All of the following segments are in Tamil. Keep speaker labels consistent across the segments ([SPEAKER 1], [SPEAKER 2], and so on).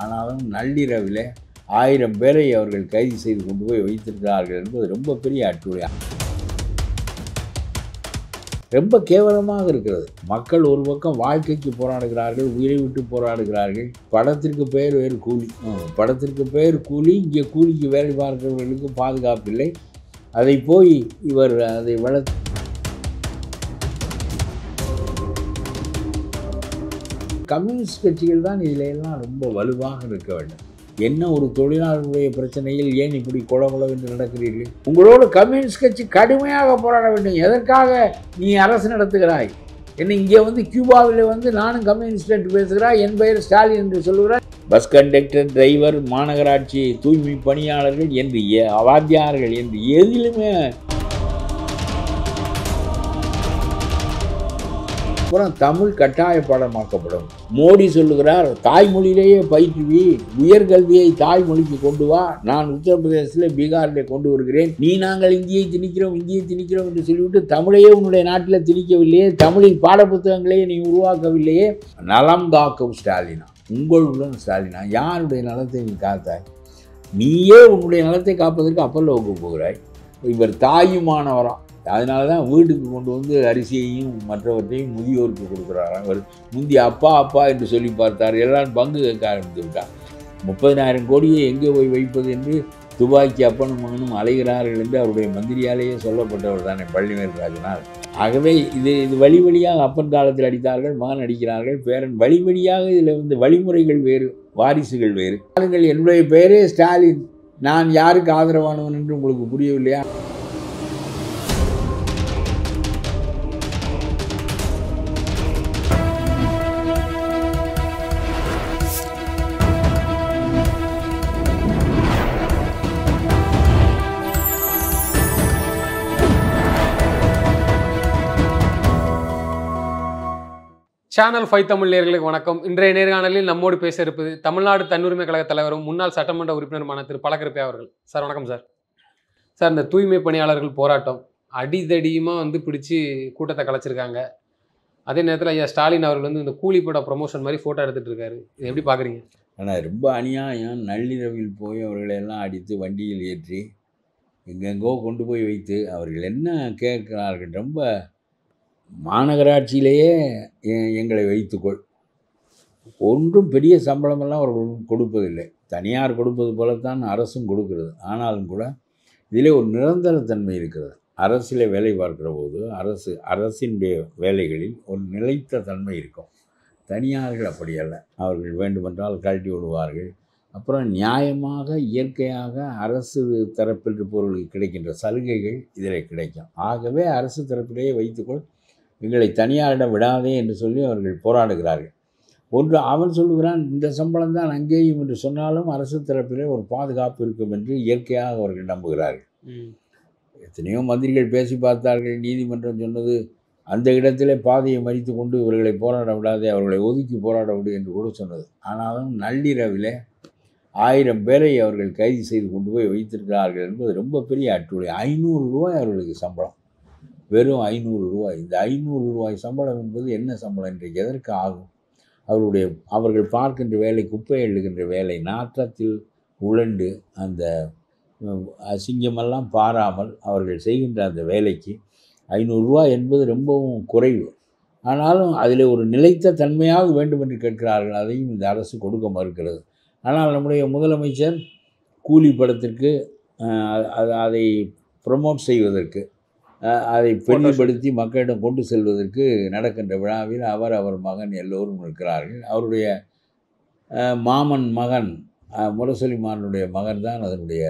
[SPEAKER 1] ஆனாலும் நள்ளிரவிலே 1000 பேரை அவர்கள் கைது செய்து கொண்டு போய் வைத்திருக்கிறார்கள் என்பது ரொம்ப பெரிய அட்டுழியா, ரொம்ப கேவலமாக இருக்கிறது. மக்கள் ஒரு பக்கம் வாழ்க்கைக்கு போராடுகிறார்கள், உயிரை விட்டு போராடுகிறார்கள். படத்திற்கு பெயர் வேறு கூலி, படத்திற்கு பெயர் கூலி. இங்கே கூலிக்கு வேலை பார்க்கிறவர்களுக்கு பாதுகாப்பு இல்லை. அதை போய் இவர் அதை வளர்த்து கம்யூனிஸ்ட் கட்சிகள் தான் இதில் எல்லாம் ரொம்ப வலுவாக இருக்க வேண்டும். என்ன ஒரு தொழிலாளர்களுடைய பிரச்சனையில் ஏன் இப்படி கொலகொலவென்று நடக்கிறீர்கள்? உங்களோட கம்யூனிஸ்ட் கட்சி கடுமையாக போராட வேண்டும். எதற்காக நீ அரசு நடத்துகிறாய்? என்ன இங்கே வந்து கியூபாவில் நானும் கம்யூனிஸ்ட் என்று பேசுகிறாய், என் பெயர் ஸ்டாலின் என்று சொல்லுகிறாய். பஸ் கண்டக்டர், டிரைவர், மாநகராட்சி தூய்மை பணியாளர்கள் என்று வாத்தியார்கள் என்று எதிலுமே அப்புறம் தமிழ் கட்டாய பாடமாக்கப்படும். மோடி சொல்லுகிறார், தாய்மொழியிலேயே பயிற்றுவி, உயர்கல்வியை தாய்மொழிக்கு கொண்டு வா. நான் உத்தரப்பிரதேசத்தில், பீகாரில் கொண்டு வருகிறேன். நாங்கள் இந்தியை திணிக்கிறோம் என்று சொல்லிவிட்டு தமிழையே உன்னுடைய நாட்டில் திணிக்கவில்லையே, தமிழில் பாடப்புத்தகங்களையே நீ உருவாக்கவில்லையே. நலம் காக்கும் ஸ்டாலினா, உங்களுடன் ஸ்டாலினா, யாருடைய நலத்தை நீ காத்தாய்? நீயே உன்னுடைய நலத்தை காப்பதற்கு அப்பல்ல வைக்க போகிறாய். இவர் தாயுமானவராம். அதனால தான் வீட்டுக்கு கொண்டு வந்து அரிசியையும் மற்றவற்றையும் முதியோருக்கு கொடுக்குறாராம். அவர் முந்தி அப்பா என்று சொல்லி பார்த்தார், எல்லாரும் பங்கு கேட்க ஆரம்பித்து விட்டார். 30,000 கோடியை எங்கே போய் வைப்பது என்று துபாய்க்கு அப்பனும் மகனும் அலைகிறார்கள் என்று அவருடைய மந்திரியாலேயே சொல்லப்பட்டவர் தானே பள்ளிவேல் ராஜனால். ஆகவே இது வழி வழியாக அப்பன் காலத்தில் அடித்தார்கள், மகன் அடிக்கிறார்கள், பேரன் வழி வழியாக இதில் வழிமுறைகள் வேறு, வாரிசுகள் வேறு. என்னுடைய பெயரே ஸ்டாலின், நான் யாருக்கு ஆதரவானவன் என்று உங்களுக்கு புரியவில்லையா?
[SPEAKER 2] சேனல் 5 தமிழ் நேயர்களுக்கு வணக்கம். இன்றைய நேர்காணலில் நம்மோடு பேச இருப்பது தமிழ்நாடு தன்னுரிமை கழக தலைவரும் முன்னாள் சட்டமன்ற உறுப்பினருமான திரு பழக்கருப்பை அவர்கள். சார் வணக்கம் சார். சார், இந்த தூய்மை பணியாளர்கள் போராட்டம் அடிதடியுமாக பிடிச்சி கூட்டத்தை கலைச்சிருக்காங்க. அதே நேரத்தில் ஐயா ஸ்டாலின் அவர்கள் இந்த கூலி பட ப்ரொமோஷன் மாதிரி ஃபோட்டோ எடுத்துகிட்டு இருக்காரு. இது எப்படி பார்க்குறீங்க?
[SPEAKER 1] ஆனால் ரொம்ப அநியாயம். நள்ளிரவில் போய் அவர்களெல்லாம் அடித்து வண்டியில் ஏற்றி எங்கெங்கோ கொண்டு போய் வைத்து அவர்கள் என்ன கேட்கிறார்கள்? ரொம்ப மாநகராட்சியிலேயே எங்களை வைத்துக்கொள், ஒன்றும் பெரிய சம்பளமெல்லாம் அவர்கள் கொடுப்பதில்லை. தனியார் கொடுப்பது போலத்தான் அரசும் கொடுக்கிறது. ஆனாலும் கூட இதிலே ஒரு நிரந்தரத்தன்மை இருக்கிறது. அரசில் வேலை பார்க்கிற போது அரசினுடைய வேலைகளில் ஒரு நிலைத்த தன்மை இருக்கும். தனியார்கள் அப்படி அல்ல. அவர்கள் வேண்டுமென்றால் கழட்டி விடுவார்கள். அப்புறம் நியாயமாக இயற்கையாக அரசு தரப்பில் இருப்பவர்களுக்கு கிடைக்கின்ற சலுகைகள் இதில் கிடைக்கும். ஆகவே அரசு தரப்பிலேயே வைத்துக்கொள், எங்களை தனியாரிடம் விடாதே என்று சொல்லி அவர்கள் போராடுகிறார்கள். ஒன்று அவன் சொல்லுகிறான், இந்த சம்பளம் தான் அங்கேயும் என்று சொன்னாலும் அரசு தரப்பிலே ஒரு பாதுகாப்பு இருக்கும் என்று இயற்கையாக அவர்கள் நம்புகிறார்கள். எத்தனையோ மந்திரிகள் பேசி பார்த்தார்கள். நீதிமன்றம் சொன்னது, அந்த இடத்திலே பாதையை மறித்து கொண்டு இவர்களை போராட விடாதே, அவர்களை ஒதுக்கி போராட விடு என்று கூட சொன்னது. ஆனாலும் நள்ளிரவிலே 1000 பேரை அவர்கள் கைது செய்து கொண்டு போய் வைத்திருக்கிறார்கள் என்பது ரொம்ப பெரிய அட்டுழியா. 500 ரூபாய் அவர்களுக்கு சம்பளம், வெறும் 500 ரூபாய். இந்த 500 ரூபாய் சம்பளம் என்பது என்ன சம்பளம்? இன்றைக்கு எதற்கு ஆகும்? அவர்கள் பார்க்கின்ற வேலை, குப்பை எழுகின்ற வேலை, நாற்றத்தில் உழண்டு அந்த அசிங்கமெல்லாம் பாராமல் அவர்கள் செய்கின்ற அந்த வேலைக்கு 500 ரூபாய் என்பது ரொம்பவும் குறைவு. ஆனாலும் அதில் ஒரு நிலைத்த தன்மையாக வேண்டும் என்று கேட்கிறார்கள். அதையும் இந்த அரசு கொடுக்க மறுக்கிறது. ஆனால் நம்முடைய முதலமைச்சர் கூலி படத்திற்கு அதை ப்ரமோட் செய்வதற்கு, அதை பெரிதுபடுத்தி மக்களிடம் கொண்டு செல்வதற்கு நடக்கின்ற விழாவில் அவர் மகன் எல்லோரும் இருக்கிறார்கள். அவருடைய மாமன் மகன் முரசொலிமாரனுடைய மகன் தான் அதனுடைய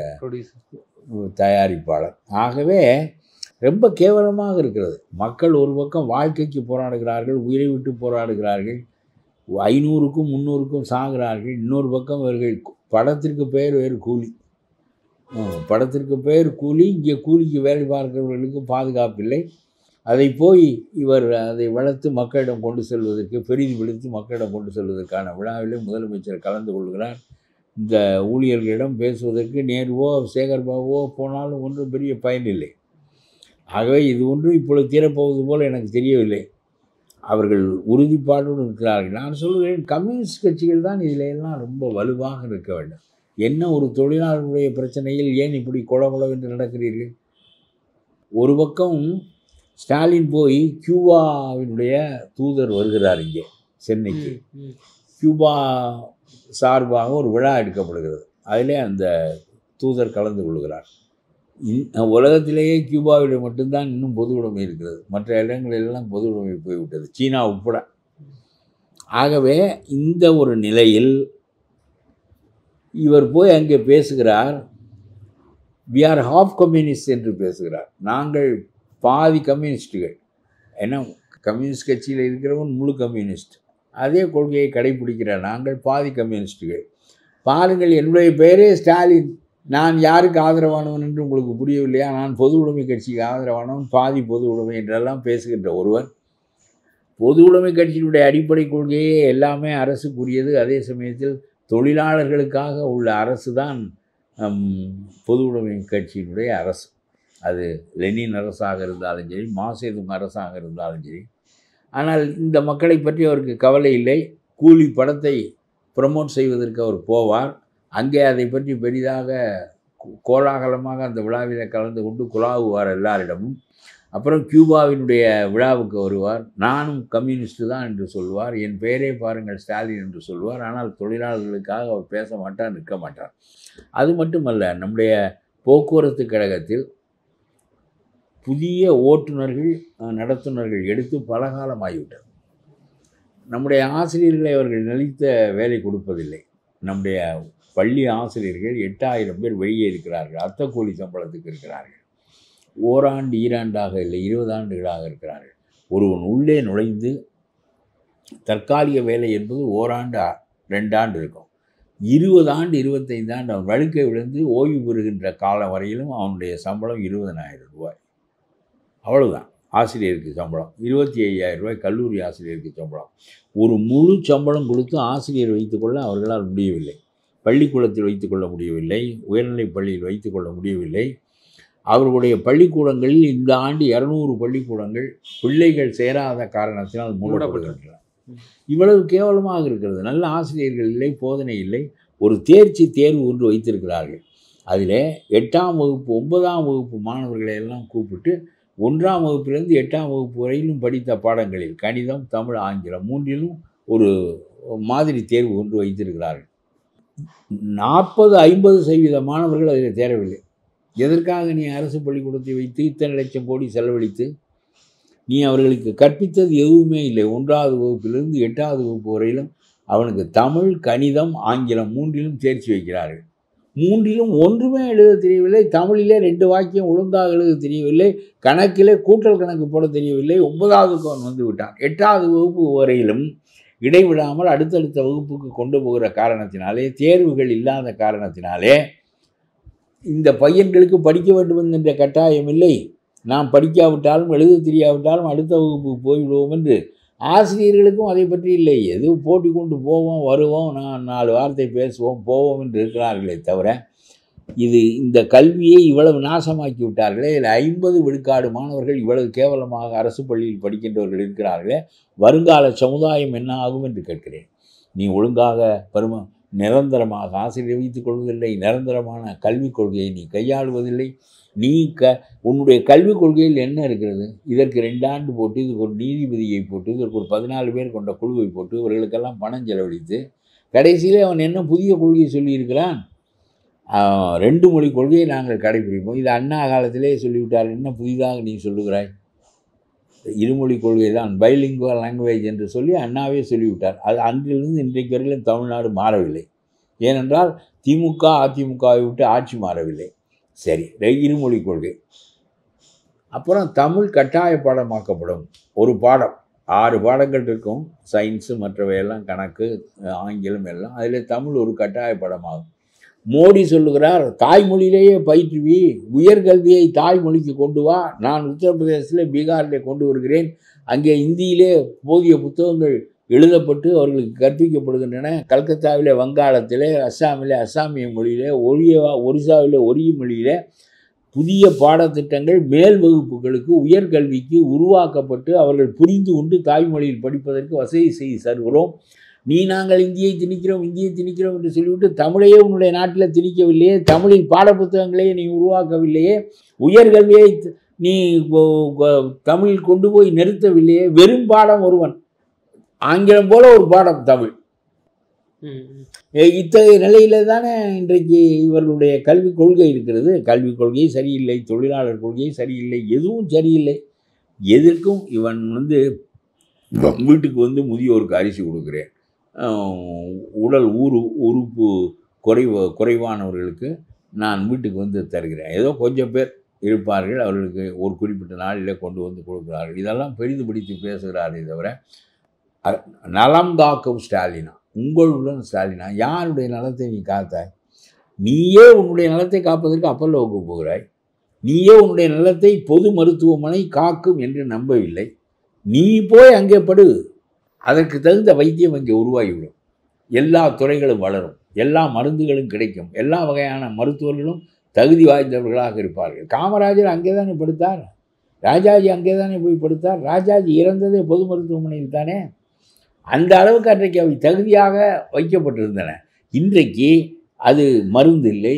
[SPEAKER 1] தயாரிப்பாளர். ஆகவே ரொம்ப கேவலமாக இருக்கிறது. மக்கள் ஒரு பக்கம் வாழ்க்கைக்கு போராடுகிறார்கள், உயிரை விட்டு போராடுகிறார்கள், 500க்கும் 300க்கும் சாகிறார்கள். இன்னொரு பக்கம் இவர்கள் படத்திற்கு பெயர் வேறு கூலி, படத்திற்கு பெயர் கூலி. இங்கே கூலிக்கு வேலை பார்க்கிறவர்களுக்கு பாதுகாப்பு இல்லை. அதை போய் இவர் அதை வளர்த்து மக்களிடம் கொண்டு செல்வதற்கு, பெரிதுபடுத்தி மக்களிடம் கொண்டு செல்வதற்கான விழாவிலே முதலமைச்சர் கலந்து கொள்கிறார். இந்த ஊழியர்களிடம் பேசுவதற்கு நேருவோ சேகர்பாபுவோ போனாலும் ஒன்றும் பெரிய பயனில்லை. ஆகவே இது ஒன்றும் இப்பொழுது தீரப்போவது போல் எனக்கு தெரியவில்லை. அவர்கள் உறுதிப்பாட்டோடு இருக்கிறார்கள். நான் சொல்கிறேன், கம்யூனிஸ்ட் கட்சிகள் தான் இதில் எல்லாம் ரொம்ப வலுவாக இருக்க வேண்டும். என்ன ஒரு தொழிலாளர்களுடைய பிரச்சனையில் ஏன் இப்படி கொலகொலவென்று நடக்கிறீர்கள்? ஒரு பக்கம் ஸ்டாலின் போய் கியூபாவினுடைய தூதர் வருகிறார் இங்கே சென்னைக்கு. கியூபா சார்பாக ஒரு விழா எடுக்கப்படுகிறது. அதிலே அந்த தூதர் கலந்து கொள்கிறார். உலகத்திலேயே கியூபாவில் மட்டும்தான் இன்னும் பொது உடைமை இருக்கிறது. மற்ற இடங்களெல்லாம் பொது உடைமை போய்விட்டது, சீனா உட்பட. ஆகவே இந்த ஒரு நிலையில் இவர் போய் அங்கே பேசுகிறார். வி ஆர் ஹாஃப் கம்யூனிஸ்ட் என்று பேசுகிறார். நாங்கள் பாதி கம்யூனிஸ்டுகள். ஏன்னா கம்யூனிஸ்ட் கட்சியில் இருக்கிறவன் முழு கம்யூனிஸ்ட். அதே கொள்கையை கடைபிடிக்கிறார். நாங்கள் பாதி கம்யூனிஸ்டுகள். பாருங்கள், என்னுடைய பெயரே ஸ்டாலின். நான் யாருக்கு ஆதரவானவன் என்று உங்களுக்கு புரியவில்லையா? நான் பொது உடைமை கட்சிக்கு ஆதரவானவன், பாதி பொது உடைமை என்றெல்லாம் பேசுகின்ற ஒருவர், பொது உடைமை கட்சியினுடைய அடிப்படை கொள்கையே எல்லாமே அரசுக்குரியது. அதே சமயத்தில் தொழிலாளர்களுக்காக உள்ள அரசு தான் பொது உடைமை கட்சியினுடைய அரசு. அது லெனின் அரசாக இருந்தாலும் சரி, மாசேதுங் அரசாக இருந்தாலும் சரி. ஆனால் இந்த மக்களை பற்றி அவருக்கு கவலை இல்லை. கூலி படத்தை ப்ரமோட் செய்வதற்கு அவர் போவார். அங்கே அதை பற்றி பெரிதாக கோலாகலமாக அந்த விழாவில் கலந்து கொண்டு குழாவுவார் எல்லாரிடமும். அப்புறம் கியூபாவினுடைய விழாவுக்கு வருவார். நானும் கம்யூனிஸ்ட்டு தான் என்று சொல்வார். என் பெயரே பாருங்கள் ஸ்டாலின் என்று சொல்வார். ஆனால் தொழிலாளர்களுக்காக அவர் பேச மாட்டார், நிற்க மாட்டார். அது மட்டுமல்ல, நம்முடைய போக்குவரத்து கழகத்தில் புதிய ஓட்டுநர்கள் நடத்துனர்கள் எடுத்து பல காலமாகிவிட்டது. நம்முடைய ஆசிரியர்களை அவர்கள் நிலைத்த வேலை கொடுப்பதில்லை. நம்முடைய பள்ளி ஆசிரியர்கள் 8000 பேர் வெளியே இருக்கிறார்கள். அர்த்த கூலி சம்பளத்துக்கு இருக்கிறார்கள். ஓராண்டு ஈராண்டாக இல்லை, 20 ஆண்டுகளாக இருக்கிறார்கள். ஒருவன் உள்ளே நுழைந்து தற்காலிக வேலை என்பது ஓராண்டு 2 ஆண்டு இருக்கும். 20 ஆண்டு 25 ஆண்டு அவன் வழுக்கை விழுந்து ஓய்வு பெறுகின்ற காலம் வரையிலும் அவனுடைய சம்பளம் 20,000 ரூபாய். அவ்வளவுதான் ஆசிரியருக்கு சம்பளம். 25,000 ரூபாய் கல்லூரி ஆசிரியருக்கு சம்பளம். ஒரு முழு சம்பளம் கொடுத்து ஆசிரியர் வைத்துக்கொள்ள அவர்களால் முடியவில்லை. பள்ளிக்கூடத்தில் வைத்துக்கொள்ள முடியவில்லை. உயர்நிலைப் பள்ளியில் வைத்துக்கொள்ள முடியவில்லை. அவர்களுடைய பள்ளிக்கூடங்களில் இந்த ஆண்டு 200 பள்ளிக்கூடங்கள் பிள்ளைகள் சேராத காரணத்தினால் மூடப்படுகின்றன. இவ்வளவு கேவலமாக இருக்கிறது. நல்ல ஆசிரியர்கள் இல்லை, போதனை இல்லை. ஒரு தேர்ச்சி தேர்வு ஒன்று வைத்திருக்கிறார்கள். அதில் 8ஆம் வகுப்பு 9ஆம் வகுப்பு மாணவர்களை எல்லாம் கூப்பிட்டு 1ஆம் வகுப்பிலிருந்து 8ஆம் வகுப்பு வரையிலும் படித்த பாடங்களில் கணிதம், தமிழ், ஆங்கிலம் 3லும் ஒரு மாதிரி தேர்வு ஒன்று வைத்திருக்கிறார்கள். 40-50% மாணவர்கள் அதில் தேரவில்லை. எதற்காக நீ அரசு பள்ளிக்கூடத்தை வைத்து இத்தனை லட்சம் கோடி செலவழித்து நீ அவர்களுக்கு கற்பித்தது எதுவுமே இல்லை. 1ஆவது வகுப்பிலிருந்து 8ஆவது வகுப்பு வரையிலும் அவனுக்கு தமிழ், கணிதம், ஆங்கிலம் 3லும் தேர்ச்சி வைக்கிறார்கள். 3லும் ஒன்றுமே எழுத தெரியவில்லை. தமிழிலே 2 வாக்கியம் ஒழுங்காக எழுத தெரியவில்லை. கணக்கிலே கூட்டல் கணக்கு போட தெரியவில்லை. 9ஆவதுக்கு அவன் வந்து விட்டான். 8ஆவது வகுப்பு வரையிலும் இடைவிடாமல் அடுத்தடுத்த வகுப்புக்கு கொண்டு போகிற காரணத்தினாலே, தேர்வுகள் இல்லாத காரணத்தினாலே இந்த பையன்களுக்கு படிக்க வேண்டும் என்கின்ற கட்டாயம் இல்லை. நாம் படிக்காவிட்டாலும் எழுத தெரியாவிட்டாலும் அடுத்த வகுப்புக்கு போய்விடுவோம் என்று ஆசிரியர்களுக்கும் அதை பற்றி இல்லை. எது போட்டி கொண்டு போவோம், வருவோம், நான் 4 வார்த்தை பேசுவோம், போவோம் என்று இருக்கிறார்களே தவிர, இந்த கல்வியை இவ்வளவு நாசமாக்கி விட்டார்களே. இதில் 50 விழுக்காடு மாணவர்கள் இவ்வளவு கேவலமாக அரசு பள்ளியில் படிக்கின்றவர்கள் இருக்கிறார்களே. வருங்கால சமுதாயம் என்ன ஆகும் என்று கேட்கிறேன். நீ ஒழுங்காக நிரந்தரமாக ஆசிரியர் வைத்துக் கொள்வதில்லை. நிரந்தரமான கல்விக் கொள்கையை நீ கையாளுவதில்லை. நீ உன்னுடைய கல்விக் கொள்கையில் என்ன இருக்கிறது? இதற்கு 2 ஆண்டு போட்டு, இதுக்கு ஒரு நீதிபதியை போட்டு, இதற்கு ஒரு 14 பேர் கொண்ட குழுவை போட்டு, இவர்களுக்கெல்லாம் பணம் செலவழித்து கடைசியிலே அவன் என்ன புதிய கொள்கையை சொல்லியிருக்கிறான்? 2 மொழி கொள்கையை நாங்கள் கடைபிடிப்போம். இது அண்ணா காலத்திலே சொல்லிவிட்டார். என்ன புதிதாக நீ சொல்லுகிறாய்? 2 மொழி கொள்கை தான், பைலிங்குவல் லாங்குவேஜ் என்று சொல்லி அண்ணாவே சொல்லிவிட்டார். அது அன்றிலிருந்து இன்றைக்கு வரையிலும் தமிழ்நாடு மாறவில்லை. ஏனென்றால் திமுக அதிமுகவை விட்டு ஆட்சி மாறவில்லை. சரி, 2 மொழி கொள்கை. அப்புறம் தமிழ் கட்டாய பாடமாக்கப்படும். ஒரு பாடம் 6 பாடங்கள் இருக்கும். சயின்ஸு மற்றவையெல்லாம் கணக்கு, ஆங்கிலம் எல்லாம். அதில் தமிழ் ஒரு கட்டாய பாடமாகும். மோடி சொல்லுகிறார், தாய்மொழியிலேயே பயிற்றுவி, உயர்கல்வியை தாய்மொழிக்கு கொண்டு வா. நான் உத்தரப்பிரதேசத்தில், பீகாரில் கொண்டு வருகிறேன். அங்கே இந்தியிலே போதிய புத்தகங்கள் எழுதப்பட்டு அவர்களுக்கு கற்பிக்கப்படுகின்றன. கல்கத்தாவிலே வங்காளத்திலே, அஸ்ஸாமிலே அஸ்ஸாமிய மொழியிலே, ஒரிசாவிலே ஒரிய மொழியிலே புதிய பாடத்திட்டங்கள் மேல் வகுப்புகளுக்கு உயர்கல்விக்கு உருவாக்கப்பட்டு அவர்கள் புரிந்து கொண்டு தாய்மொழியில் படிப்பதற்கு வசதி செய்து தருகிறோம். நாங்கள் இந்தியை திணிக்கிறோம் என்று சொல்லிவிட்டு தமிழையே உன்னுடைய நாட்டில் திணிக்கவில்லையே, தமிழில் பாடப்புத்தகங்களையே நீ உருவாக்கவில்லையே, உயர்கல்வியை நீ தமிழில் கொண்டு போய் நிறுத்தவில்லையே, வெறும் பாடம் ஒருவன், ஆங்கிலம் போல ஒரு பாடம் தமிழ். இத்தகைய நிலையில தானே இன்றைக்கு இவர்களுடைய கல்விக் கொள்கை இருக்கிறது. கல்விக் கொள்கை சரியில்லை, தொழிலாளர் கொள்கை சரியில்லை, எதுவும் சரியில்லை. எதற்கும் இவன் வீட்டுக்கு முதியோருக்கு அரிசி கொடுக்குறேன், உடல் உறுப்பு குறைவானவர்களுக்கு நான் வீட்டுக்கு தருகிறேன், ஏதோ கொஞ்சம் பேர் இருப்பார்கள், அவர்களுக்கு ஒரு குறிப்பிட்ட நாளில் கொண்டு கொடுக்கிறார்கள். இதெல்லாம் பெரிது பிடித்து பேசுகிறாரே தவிர நலம் காக்கும் ஸ்டாலினா, உங்களுடன் ஸ்டாலினா, யாருடைய நலத்தை நீ காத்தாய்? நீயே உன்னுடைய நலத்தை காப்பதற்கு அப்பல்லோவுக்கு போகிறாய். நீயே உன்னுடைய நலத்தை பொது மருத்துவமனை காக்கும் என்று நம்பவில்லை. நீ போய் அங்கே படு, அதற்கு தகுந்த வைத்தியம் அங்கே உருவாகிவிடும். எல்லா துறைகளும் வளரும், எல்லா மருந்துகளும் கிடைக்கும், எல்லா வகையான மருத்துவர்களும் தகுதி வாய்ந்தவர்களாக இருப்பார்கள். காமராஜர் அங்கே தானே படுத்தார், ராஜாஜி அங்கே தானே போய் படுத்தார். ராஜாஜி இறந்ததே பொது மருத்துவமனையில் தானே. அந்த அளவுக்கு அன்றைக்கு அவை தகுதியாக வைக்கப்பட்டிருந்தன. இன்றைக்கு அது மருந்து இல்லை,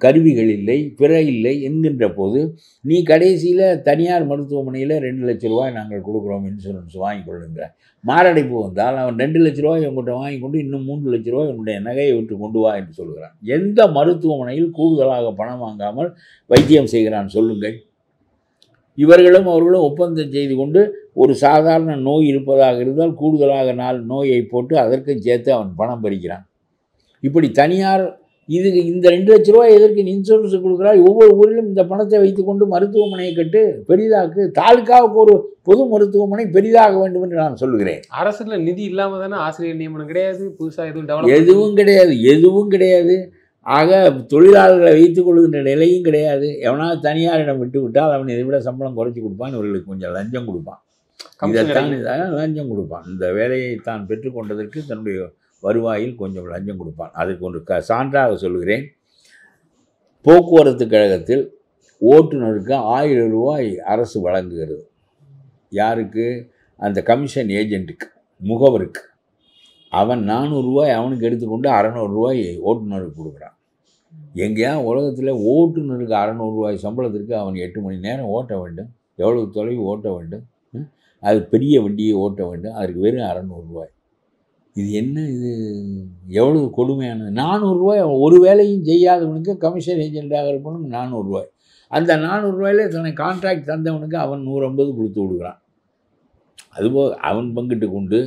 [SPEAKER 1] கருவிகள் இல்லை, பிற இல்லை என்கின்ற போது நீ கடைசியில் தனியார் மருத்துவமனையில் 2 லட்ச ரூபாய் நாங்கள் கொடுக்குறோம் இன்சூரன்ஸ் வாங்கி கொள்ளுங்கிற. மாரடைப்பு வந்தால் அவன் 2 லட்ச ரூபாய் உங்கள்கிட்ட வாங்கி கொண்டு இன்னும் 3 லட்ச ரூபாய் உன்னுடைய நகையை விட்டு கொண்டு வா என்று சொல்கிறான். எந்த மருத்துவமனையில் கூடுதலாக பணம் வாங்காமல் வைத்தியம் செய்கிறான் சொல்லுங்கள்? இவர்களும் அவர்களும் ஒப்பந்தம் செய்து கொண்டு ஒரு சாதாரண நோய் இருப்பதாக இருந்தால் கூடுதலாக 4 நோயை போட்டு அதற்கும் சேர்த்து அவன் பணம் பறிக்கிறான். இப்படி தனியார் இந்த 2 லட்ச ரூபாய் எதற்கு இன்சூரன்ஸ் கொடுக்குறாள்? ஒவ்வொரு ஊரிலும் இந்த பணத்தை வைத்துக்கொண்டு மருத்துவமனையை கட்டு, பெரிதாக்கு. தாலுக்காவுக்கு ஒரு பொது மருத்துவமனை பெரிதாக வேண்டும் என்று நான் சொல்லுகிறேன்.
[SPEAKER 2] அரசுல நிதி இல்லாமல் தானே ஆசிரியர் நியமனம் கிடையாது, புதுசாக
[SPEAKER 1] எதுவும் கிடையாது. ஆக தொழிலாளர்களை வைத்துக் கொள்கின்ற நிலையும் கிடையாது. எவனாவது தனியாரிடம் விட்டு விட்டால் அவன் இதை விட சம்பளம் குறைச்சி கொடுப்பான், இவர்களுக்கு கொஞ்சம் லஞ்சம் கொடுப்பான், இதைத்தான் லஞ்சம் கொடுப்பான். இந்த வேலையை தான் பெற்றுக்கொண்டதற்கு தன்னுடைய வருவாயில் கொஞ்சம் லஞ்சம் கொடுப்பான். அதுக்கு ஒன்று சான்றாக சொல்கிறேன். போக்குவரத்து கழகத்தில் ஓட்டுநருக்கு 1000 ரூபாய் அரசு வழங்குகிறது. யாருக்கு? அந்த கமிஷன் ஏஜென்ட்டுக்கு, முகவருக்கு. அவன் 400 ரூபாய் அவனுக்கு எடுத்துக்கொண்டு 600 ரூபாய் ஓட்டுநருக்கு கொடுக்குறான். எங்கேயா உலகத்தில் ஓட்டுநருக்கு 600 ரூபாய் சம்பளத்திற்கு அவன் 8 மணி நேரம் ஓட்ட வேண்டும், எவ்வளவு தொலைவு ஓட்ட வேண்டும், அது பெரிய வண்டியை ஓட்ட வேண்டும், அதற்கு வெறும் 600 ரூபாய். இது என்ன? இது எவ்வளவு கொடுமையானது! 400 ரூபாய் ஒரு வேலையும் செய்யாதவனுக்கு கமிஷன் ஏஜென்ட்டாக இருப்பவனுக்கு 400 ரூபாய். அந்த 400 ரூபாயிலே தன்னை கான்ட்ராக்ட் தந்தவனுக்கு அவன் 150 கொடுத்து விடுகிறான். அதுபோல் அவன் பங்கிட்டு கொண்டு,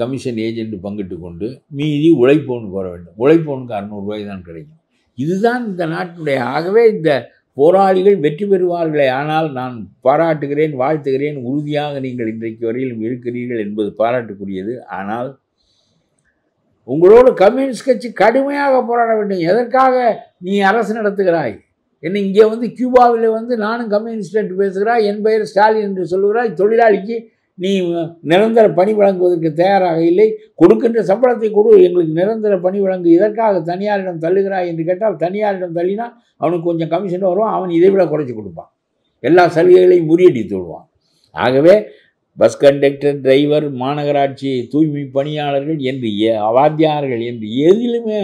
[SPEAKER 1] கமிஷன் ஏஜென்ட் பங்கிட்டு கொண்டு, மீதி உழைப்பவனுக்கு வர வேண்டும். உழைப்பவனுக்கு 600 ரூபாய் தான் கிடைக்கும். இதுதான் இந்த நாட்டினுடைய. ஆகவே இந்த போராளிகள் வெற்றி பெறுவார்களே. ஆனால் நான் பாராட்டுகிறேன், வாழ்த்துகிறேன். உறுதியாக நீங்கள் இன்றைக்கு வரையிலும் இருக்கிறீர்கள் என்பது பாராட்டுக்குரியது. ஆனால் உங்களோடு கம்யூனிஸ்ட் கட்சி கடுமையாக போராட வேண்டும். எதற்காக நீ அரசு நடத்துகிறாய்? என்ன இங்கே கியூபாவில் நானும் கம்யூனிஸ்ட் என்று பேசுகிறாய், என் பெயர் ஸ்டாலின் என்று சொல்லுகிறாய். தொழிலாளிக்கு நீ நிரந்தர பணி வழங்குவதற்கு தயாராக இல்லை. கொடுக்கின்ற சம்பளத்தை கொடு, எங்களுக்கு நிரந்தர பணி வழங்கு. இதற்காக தனியாரிடம் தள்ளுகிறாய் என்று கேட்டால், தனியாரிடம் தள்ளினா அவனுக்கு கொஞ்சம் கமிஷன் வருவான், அவன் இதை விட குறைச்சி கொடுப்பான், எல்லா சலுகைகளையும் முறியடித்து விடுவான். ஆகவே பஸ் கண்டக்டர், டிரைவர், மாநகராட்சி தூய்மை பணியாளர்கள் என்று வாத்தியார்கள் என்று எதிலுமே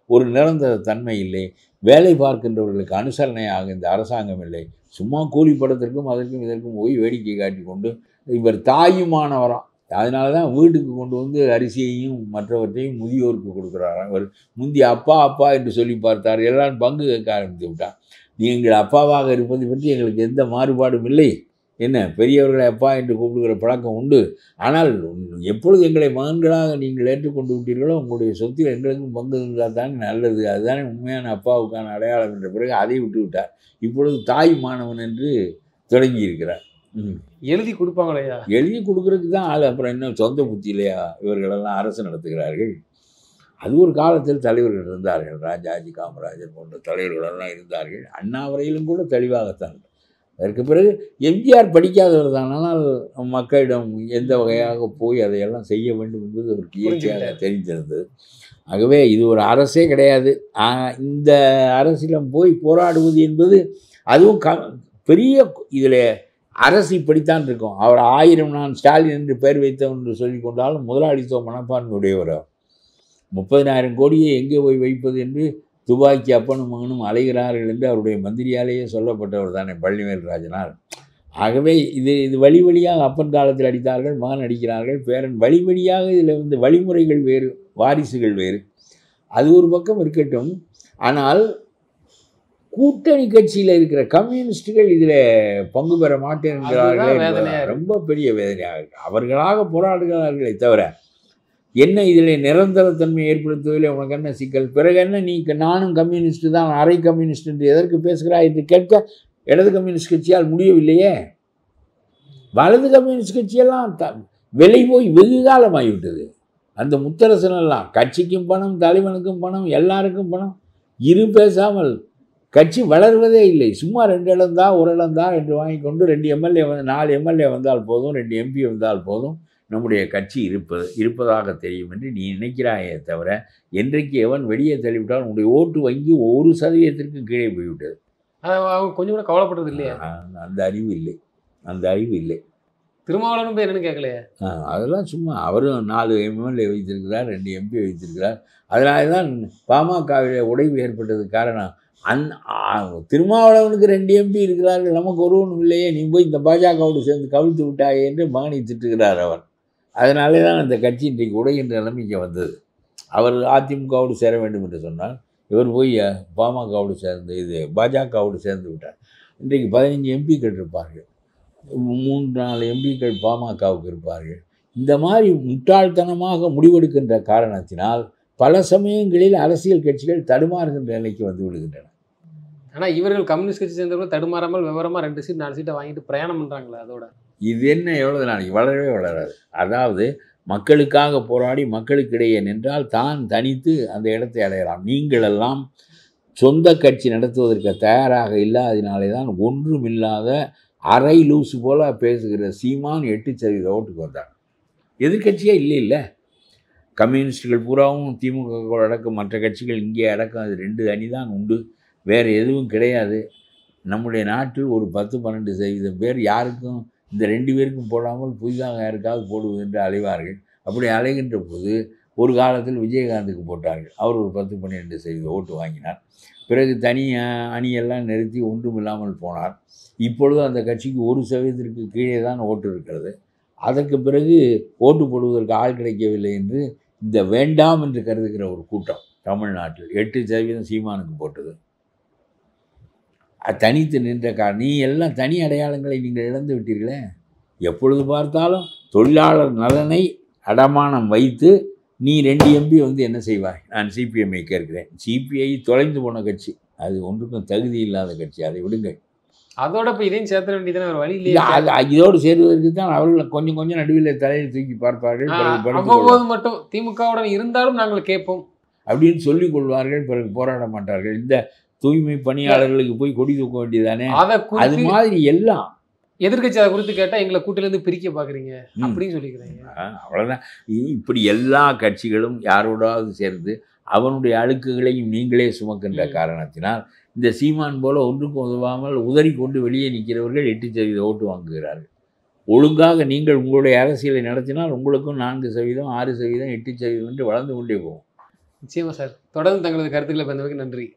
[SPEAKER 1] ஒரு நிரந்தர தன்மை இல்லை. வேலை பார்க்கின்றவர்களுக்கு அனுசரணையாக இந்த அரசாங்கம் இல்லை. சும்மா கூலி படத்திற்கும் அதற்கும் இதற்கும் போய் வேடிக்கை காட்டி கொண்டு இவர் தாயுமானவராம். அதனால தான் வீட்டுக்கு கொண்டு அரிசியையும் மற்றவற்றையும் முதியோருக்கு கொடுக்குறாராம். அவர் முந்தி அப்பா அப்பா என்று சொல்லி பார்த்தார், எல்லாரும் பங்கு கேட்க ஆரம்பித்து விட்டார். நீங்கள் அப்பாவாக இருப்பது பற்றி எங்களுக்கு எந்த மாறுபாடும் இல்லை, என்ன பெரியவர்களை அப்பா என்று கூப்பிடுகிற பழக்கம் உண்டு. ஆனால் எப்பொழுது எங்களை மகன்களாக நீங்கள் ஏற்றுக்கொண்டு விட்டீர்களோ உங்களுடைய சொத்தில் எங்களுக்கும் பங்கு இருந்தால் தானே நல்லது, அதுதானே உண்மையான அப்பாவுக்கான அடையாளம் என்ற பிறகு அதை விட்டு விட்டார். இப்பொழுது தாய் மாணவன் என்று தொடங்கி இருக்கிறார்.
[SPEAKER 2] எழுதி கொடுப்பாங்களையா? எழுதி
[SPEAKER 1] கொடுக்கறதுக்கு தான் ஆள். அப்புறம் என்ன சொந்த புத்தி இல்லையா? இவர்களெல்லாம் அரசு நடத்துகிறார்கள். அது ஒரு காலத்தில் தலைவர்கள் இருந்தார்கள், ராஜாஜி, காமராஜர் போன்ற தலைவர்களெல்லாம் இருந்தார்கள். அண்ணா வரையிலும் கூட தெளிவாகத்தான் அதற்கு பிறகு எம்ஜிஆர் படிக்காதவர் தான், ஆனால் மக்களிடம் எந்த வகையாக போய் அதையெல்லாம் செய்ய வேண்டும் என்பது அவருக்கு இயற்கையாக தெரிந்திருந்தது. ஆகவே இது ஒரு அரசே கிடையாது. இந்த அரசிடம் போய் போராடுவது என்பது அதுவும் பெரிய இதில் அரசு இப்படித்தான் இருக்கும். அவர் 1000 நான் ஸ்டாலின் என்று பெயர் வைத்தவன் என்று சொல்லிக் கொண்டாலும் முதலாளித்துவ மனப்பான்மை உடையவர். 30,000 கோடியை எங்கே போய் வைப்பது என்று துபாய்க்கு அப்பனும் மகனும் அலைகிறார்கள் என்று அவருடைய மந்திரியாலேயே சொல்லப்பட்டவர் தானே பழனிவேல் ராஜனார். ஆகவே இது வழி வழியாக அப்பன் காலத்தில் அடித்தார்கள், மகன் அடிக்கிறார்கள், பேரன் வழி வழியாக இதில் வழிமுறைகள் வேறு, வாரிசுகள் வேறு. அது ஒரு பக்கம் இருக்கட்டும். ஆனால் கூட்டணி கட்சியில் இருக்கிற கம்யூனிஸ்டுகள் இதில் பங்கு பெற மாட்டேன் என்கிறார்களே, ரொம்ப பெரிய வேதனையாக இருக்கு. அவர்களாக போராடுகிறார்களே தவிர என்ன இதில் நிரந்தரத்தன்மை ஏற்படுத்துவதில் உனக்கு என்ன சிக்கல்? பிறகு என்ன நீ நானும் கம்யூனிஸ்ட்டு தான், அரை கம்யூனிஸ்ட் என்று எதற்கு பேசுகிறாய் என்று கேட்க இடது கம்யூனிஸ்ட் கட்சியால் முடியவில்லையே. வலது கம்யூனிஸ்ட் கட்சியெல்லாம் விலை போய் வெகு காலமாகிவிட்டது. அந்த முத்தரசனெல்லாம் கட்சிக்கும் பணம், தலைவனுக்கும் பணம், எல்லாருக்கும் பணம், இரு பேசாமல் கட்சி வளர்வதே இல்லை. சும்மா 2 இடம் தான், 1 இடம் தான் என்று வாங்கி கொண்டு 2 எம்எல்ஏ 4 எம்எல்ஏ வந்தால் போதும், 2 எம்பி வந்தால் போதும், நம்முடைய கட்சி இருப்பதாக தெரியும் என்று நீ நினைக்கிறாயே தவிர, என்றைக்கு எவன் வெளியே தள்ளிவிட்டால் உன்னுடைய ஓட்டு வங்கி 1% கீழே போய்விட்டது.
[SPEAKER 2] அவங்க கொஞ்சம் கூட கவலைப்படுறது இல்லையா?
[SPEAKER 1] அந்த அறிவு இல்லை.
[SPEAKER 2] திருமாவளவன் பேர் என்னன்னு கேட்கலையே.
[SPEAKER 1] அதெல்லாம் சும்மா. அவரும் 4 எம்எல்ஏ வைத்திருக்கிறார், 2 எம்பி வைத்திருக்கிறார். அதனால தான் பாமகவிலே உடைவு ஏற்பட்டது காரணம். திருமாவளவனுக்கு 2 எம்பி இருக்கிறார்கள், நமக்கு ஒருவனும் இல்லையே, நீ போய் இந்த பாஜகவோடு சேர்ந்து கவிழ்த்து விட்டாயே என்று மகனை திட்டுகிறார் அவர். அதனாலே தான் அந்த கட்சி இன்றைக்கு உடைகின்ற நிலைமைக்கு வந்தது. அவர் அதிமுகவோடு சேர வேண்டும் என்று சொன்னால் இவர் போய் பாமகவோடு சேர்ந்து பாஜகவோடு சேர்ந்து விட்டார். இன்றைக்கு 15 எம்பிக்கள் இருப்பார்கள், 3-4 எம்பிக்கள் பாமகவுக்கு இருப்பார்கள். இந்த மாதிரி முட்டாள்தனமாக முடிவெடுக்கின்ற காரணத்தினால் பல சமயங்களில் அரசியல் கட்சிகள் தடுமாறுகின்ற நிலைக்கு வந்து விடுகின்றன.
[SPEAKER 2] ஆனால் இவர்கள் கம்யூனிஸ்ட் கட்சி சேர்ந்தவர்கள் தடுமாறாமல் விவரமாக 2 சீட் 4 சீட்டை வாங்கிட்டு பிரயாணம் பண்ணுறாங்களா? அதோட
[SPEAKER 1] இது என்ன எவ்வளவு நாளைக்கு வளரவே வளராது. அதாவது மக்களுக்காக போராடி மக்களுக்கிடையே நின்றால் தான் தனித்து அந்த இடத்தை அடையலாம். நீங்களெல்லாம் சொந்த கட்சி நடத்துவதற்கு தயாராக இல்லாததினாலே தான் ஒன்றுமில்லாத அரை லூசு போல பேசுகிற சீமான் 8% ஓட்டுக்கு வந்தார். எதிர்கட்சியே இல்லை. கம்யூனிஸ்டுகள் பூராவும் திமுக அடக்கம், மற்ற கட்சிகள் இங்கே அடக்கம். அது 2 அணி தான் உண்டு, வேறு எதுவும் கிடையாது. நம்முடைய நாட்டில் ஒரு 10-12% பேர் யாருக்கும் இந்த 2 பேருக்கும் போடாமல் புதிதாக யாருக்காவது போடுவது என்று அலைவார்கள். அப்படி அலைகின்ற போது ஒரு காலத்தில் விஜயகாந்துக்கு போட்டார்கள். அவர் ஒரு 10-12% ஓட்டு வாங்கினார். பிறகு தனி அணியெல்லாம் நிறுத்தி ஒன்றுமில்லாமல் போனார். இப்பொழுது அந்த கட்சிக்கு 1% கீழே தான் ஓட்டு இருக்கிறது. அதற்கு பிறகு ஓட்டு போடுவதற்கு ஆள் கிடைக்கவில்லை என்று இந்த வேண்டாம் என்று கருதுகிற ஒரு கூட்டம் தமிழ்நாட்டில் 8% சீமானுக்கு போட்டது. தனித்து நின்ற நீ எல்லாம் தனி அடையாளங்களை நீங்கள் இழந்து விட்டீர்களே. எப்பொழுது பார்த்தாலும் தொழிலாளர் நலனை அடமானம் வைத்து நீ 2 எம்பி வந்து என்ன செய்வாய்? நான் சிபிஎம்ஐ கேட்கிறேன். சிபிஐ தொலைந்து போன கட்சி, அது ஒன்றுக்கும் தகுதி இல்லாத கட்சி, அதை விடுங்க.
[SPEAKER 2] அதோட இப்போ இதையும் சேர்த்த வேண்டியதான ஒரு வழி இல்லையா?
[SPEAKER 1] இதோடு சேருவதற்கு தான் அவர்கள் கொஞ்சம் நடுவில் தலையை தூக்கி பார்ப்பார்கள்.
[SPEAKER 2] அவ்வப்போது மட்டும் திமுகவுடன் இருந்தாலும் நாங்கள் கேட்போம்
[SPEAKER 1] அப்படின்னு சொல்லிக் கொள்வார்கள். பிறகு போராட மாட்டார்கள். இந்த தூய்மை பணியாளர்களுக்கு போய் கொடி தூக்க வேண்டியதானே, அது மாதிரி எல்லாம்
[SPEAKER 2] எதிர்கட்சி அதை குறித்து கேட்டால் எங்களை கூட்டிலேருந்து பிரிக்க பார்க்குறீங்க அப்படின்னு சொல்லிக்கிறீங்க.
[SPEAKER 1] அவ்வளோதான். இப்படி எல்லா கட்சிகளும் யாரோடாவது சேர்ந்து அவனுடைய அழுக்குகளையும் நீங்களே சுமக்கின்ற காரணத்தினால் இந்த சீமான் போல ஒன்றுக்கும் உதவாமல் உதறி கொண்டு வெளியே நிற்கிறவர்கள் 8% ஓட்டு வாங்குகிறார்கள். ஒழுங்காக நீங்கள் உங்களுடைய அரசியலை நடத்தினால் உங்களுக்கும் 4%, 6%, 8% என்று வளர்ந்து கொண்டே போகும்.
[SPEAKER 2] நிச்சயமா சார். தொடர்ந்து தங்களது கருத்துக்களை பகிர்ந்தமைக்கு நன்றி.